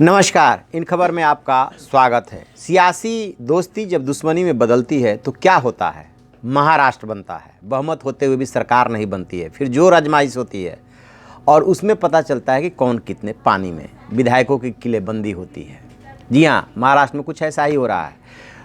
नमस्कार, इन खबर में आपका स्वागत है। सियासी दोस्ती जब दुश्मनी में बदलती है तो क्या होता है? महाराष्ट्र बनता है, बहुमत होते हुए भी सरकार नहीं बनती है, फिर जोर आजमाइश होती है और उसमें पता चलता है कि कौन कितने पानी में। विधायकों की किलेबंदी होती है। जी हाँ, महाराष्ट्र में कुछ ऐसा ही हो रहा है।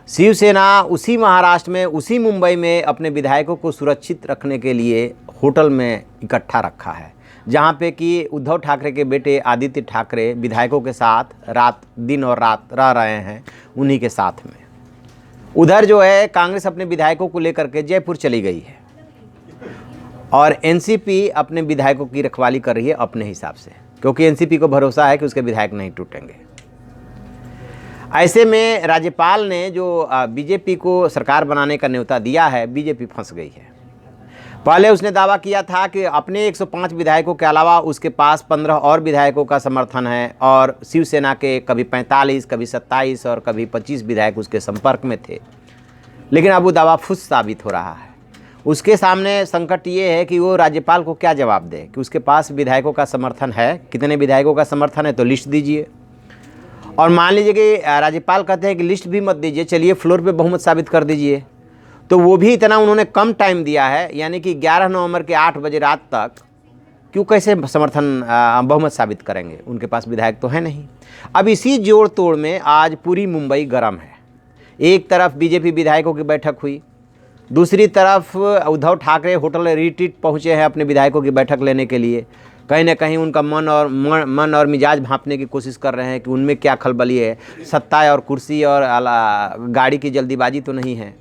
शिवसेना उसी महाराष्ट्र में, उसी मुंबई में अपने विधायकों को सुरक्षित रखने के लिए होटल में इकट्ठा रखा है, जहाँ पे कि उद्धव ठाकरे के बेटे आदित्य ठाकरे विधायकों के साथ दिन और रात रह रहे हैं उन्हीं के साथ में। उधर जो है कांग्रेस अपने विधायकों को लेकर के जयपुर चली गई है और एनसीपी अपने विधायकों की रखवाली कर रही है अपने हिसाब से, क्योंकि एनसीपी को भरोसा है कि उसके विधायक नहीं टूटेंगे। ऐसे में राज्यपाल ने जो बीजेपी को सरकार बनाने का न्योता दिया है, बीजेपी फंस गई है। पहले उसने दावा किया था कि अपने 105 विधायकों के अलावा उसके पास 15 और विधायकों का समर्थन है और शिवसेना के कभी 45, कभी 27 और कभी 25 विधायक उसके संपर्क में थे। लेकिन अब वो दावा फुस साबित हो रहा है। उसके सामने संकट ये है कि वो राज्यपाल को क्या जवाब दे कि उसके पास विधायकों का समर्थन है, कितने विधायकों का समर्थन है तो लिस्ट दीजिए। और मान लीजिए कि राज्यपाल कहते हैं कि लिस्ट भी मत दीजिए, चलिए फ्लोर पे बहुमत साबित कर दीजिए, तो वो भी इतना उन्होंने कम टाइम दिया है, यानी कि 11 नवंबर के 8 बजे रात तक। क्यों, कैसे समर्थन बहुमत साबित करेंगे? उनके पास विधायक तो है नहीं। अब इसी जोड़ तोड़ में आज पूरी मुंबई गर्म है। एक तरफ बीजेपी विधायकों की बैठक हुई, दूसरी तरफ उद्धव ठाकरे होटल रिट्रीट पहुँचे हैं अपने विधायकों की बैठक लेने के लिए। कहीं ना कहीं उनका मन और मिजाज भांपने की कोशिश कर रहे हैं कि उनमें क्या खलबली है, सत्ता और कुर्सी और गाड़ी की जल्दीबाजी तो नहीं है।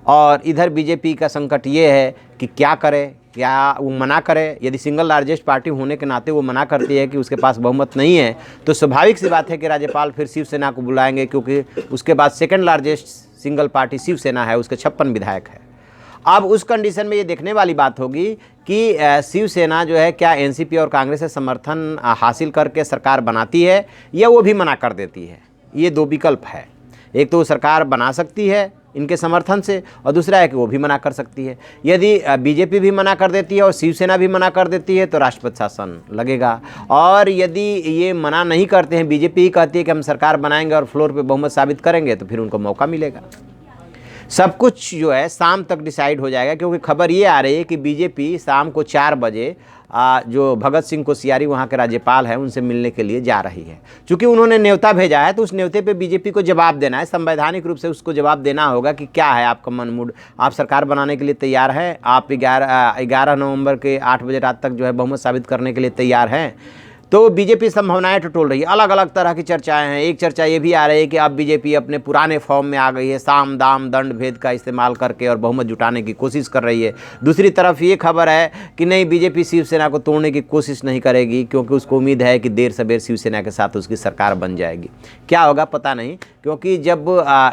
और इधर बीजेपी का संकट ये है कि क्या करे, क्या वो मना करे। यदि सिंगल लार्जेस्ट पार्टी होने के नाते वो मना करती है कि उसके पास बहुमत नहीं है, तो स्वाभाविक सी बात है कि राज्यपाल फिर शिवसेना को बुलाएंगे, क्योंकि उसके बाद second largest single party Shiv Sena है, उसके 56 विधायक है। अब उस कंडीशन में ये देखने वाली बात होगी कि शिवसेना जो है क्या एनसीपी और कांग्रेस से समर्थन हासिल करके सरकार बनाती है या वो भी मना कर देती है। ये दो विकल्प है, एक तो वो सरकार बना सकती है इनके समर्थन से, और दूसरा है कि वो भी मना कर सकती है। यदि बीजेपी भी मना कर देती है और शिवसेना भी मना कर देती है तो राष्ट्रपति शासन लगेगा। और यदि ये मना नहीं करते हैं, बीजेपी ही कहती है कि हम सरकार बनाएंगे और फ्लोर पे बहुमत साबित करेंगे, तो फिर उनको मौका मिलेगा। सब कुछ जो है शाम तक डिसाइड हो जाएगा, क्योंकि खबर ये आ रही है कि बीजेपी शाम को 4 बजे जो भगत सिंह कोश्यारी वहाँ के राज्यपाल हैं उनसे मिलने के लिए जा रही है। चूँकि उन्होंने न्योता भेजा है तो उस न्योते पे बीजेपी को जवाब देना है, संवैधानिक रूप से उसको जवाब देना होगा कि क्या है आपका मन मूड, आप सरकार बनाने के लिए तैयार हैं, आप 11 नवंबर के 8 बजे रात तक जो है बहुमत साबित करने के लिए तैयार हैं। तो बीजेपी संभावनाएं टटोल रही है, अलग अलग तरह की चर्चाएं हैं। एक चर्चा ये भी आ रही है कि अब बीजेपी अपने पुराने फॉर्म में आ गई है, साम दाम दंड भेद का इस्तेमाल करके और बहुमत जुटाने की कोशिश कर रही है। दूसरी तरफ ये खबर है कि नहीं, बीजेपी शिवसेना को तोड़ने की कोशिश नहीं करेगी, क्योंकि उसको उम्मीद है कि देर सवेर शिवसेना के साथ उसकी सरकार बन जाएगी। क्या होगा पता नहीं, क्योंकि जब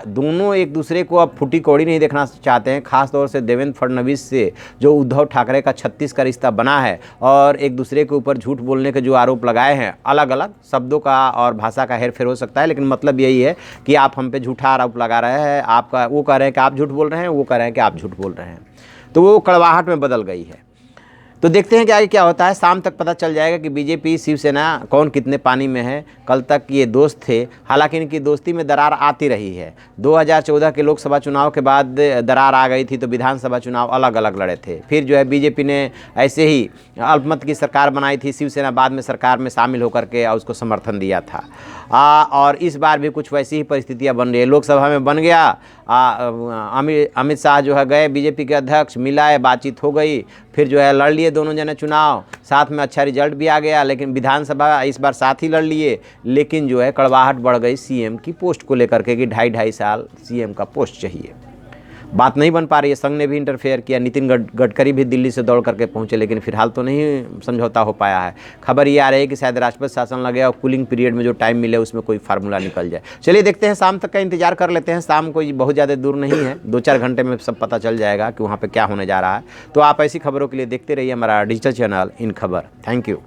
दोनों एक दूसरे को अब फूटी कौड़ी नहीं देखना चाहते हैं, खासतौर से देवेंद्र फडणवीस से जो उद्धव ठाकरे का 36 का रिश्ता बना है और एक दूसरे के ऊपर झूठ बोलने के जो आरोप लगाए हैं, अलग अलग शब्दों का और भाषा का हेरफेर हो सकता है, लेकिन मतलब यही है कि आप हम पे झूठा आरोप लगा रहे हैं, आपका वो कह रहे हैं कि आप झूठ बोल रहे हैं, वो कह रहे हैं कि आप झूठ बोल रहे हैं। तो वो कड़वाहट में बदल गई है। तो देखते हैं कि आगे क्या होता है। शाम तक पता चल जाएगा कि बीजेपी शिवसेना कौन कितने पानी में है। कल तक ये दोस्त थे, हालांकि इनकी दोस्ती में दरार आती रही है। 2014 के लोकसभा चुनाव के बाद दरार आ गई थी, तो विधानसभा चुनाव अलग अलग लड़े थे। फिर जो है बीजेपी ने ऐसे ही अल्पमत की सरकार बनाई थी, शिवसेना बाद में सरकार में शामिल होकर के उसको समर्थन दिया था। और इस बार भी कुछ वैसी ही परिस्थितियाँ बन रही है। लोकसभा में बन गया, अमित शाह जो है गए बीजेपी के अध्यक्ष, मिलाए, बातचीत हो गई, फिर जो है लड़ लिए दोनों जने चुनाव, साथ में अच्छा रिजल्ट भी आ गया। लेकिन विधानसभा इस बार साथ ही लड़ लिए, लेकिन जो है कड़वाहट बढ़ गई सीएम की पोस्ट को लेकर के कि 2.5 साल सीएम का पोस्ट चाहिए। बात नहीं बन पा रही है। संघ ने भी इंटरफेयर किया, नितिन गडकरी भी दिल्ली से दौड़ करके पहुंचे, लेकिन फिलहाल तो नहीं समझौता हो पाया है। खबर ये आ रही है कि शायद राष्ट्रपति शासन लगे और कूलिंग पीरियड में जो टाइम मिले उसमें कोई फार्मूला निकल जाए। चलिए देखते हैं, शाम तक का इंतजार कर लेते हैं। शाम को बहुत ज़्यादा दूर नहीं है, 2-4 घंटे में सब पता चल जाएगा कि वहाँ पर क्या होने जा रहा है। तो आप ऐसी खबरों के लिए देखते रहिए हमारा डिजिटल चैनल इन खबर। Thank you.